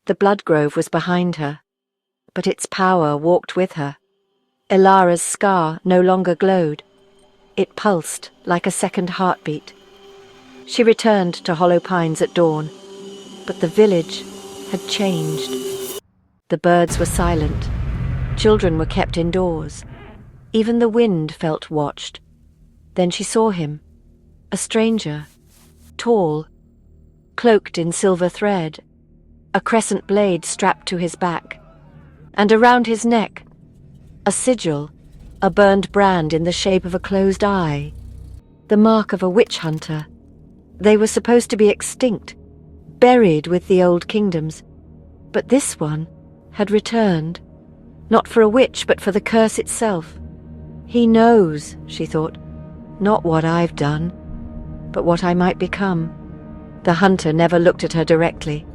The blood grove was behind her, but its power walked with her. Elara's scar no longer glowed. It pulsed like a second heartbeat. She returned to Hollow Pines at dawn, but the village had changed. The birds were silent. Children were kept indoors. Even the wind felt watched. Then she saw him, a stranger, tall, cloaked in silver thread, a crescent blade strapped to his back, and around his neck, a sigil, a burned brand in the shape of a closed eye, the mark of a witch hunter. They were supposed to be extinct, buried with the old kingdoms, but this one had returned, not for a witch but for the curse itself. He knows, she thought, not what I've done, but what I might become. The hunter never looked at her directly,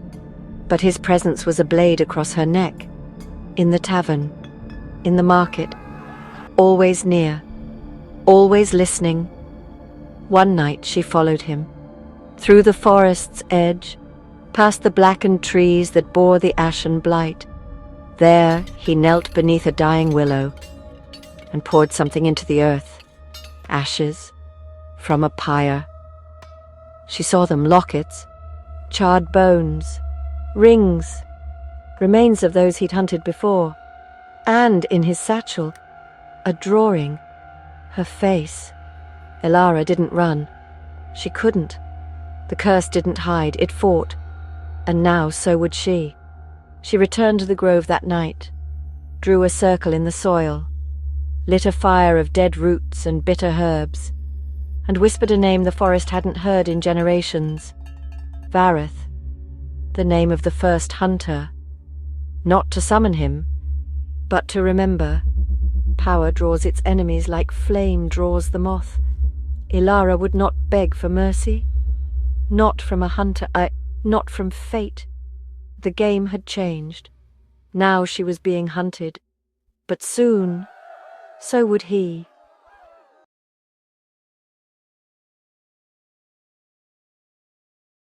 but his presence was a blade across her neck, in the tavern, in the market, always near, always listening. One night she followed him, through the forest's edge, past the blackened trees that bore the ashen blight. There he knelt beneath a dying willow and poured something into the earth, ashes from a pyre. She saw them, lockets, charred bones, rings, remains of those he'd hunted before, and in his satchel, a drawing, her face. Elara didn't run. She couldn't. The curse didn't hide, it fought, and now so would she. She returned to the grove that night, drew a circle in the soil, lit a fire of dead roots and bitter herbs, and whispered a name the forest hadn't heard in generations. Vareth, the name of the first hunter. Not to summon him, but to remember. Power draws its enemies like flame draws the moth. Elara would not beg for mercy. Not from a hunter, not from fate. The game had changed. Now she was being hunted. But soon, so would he.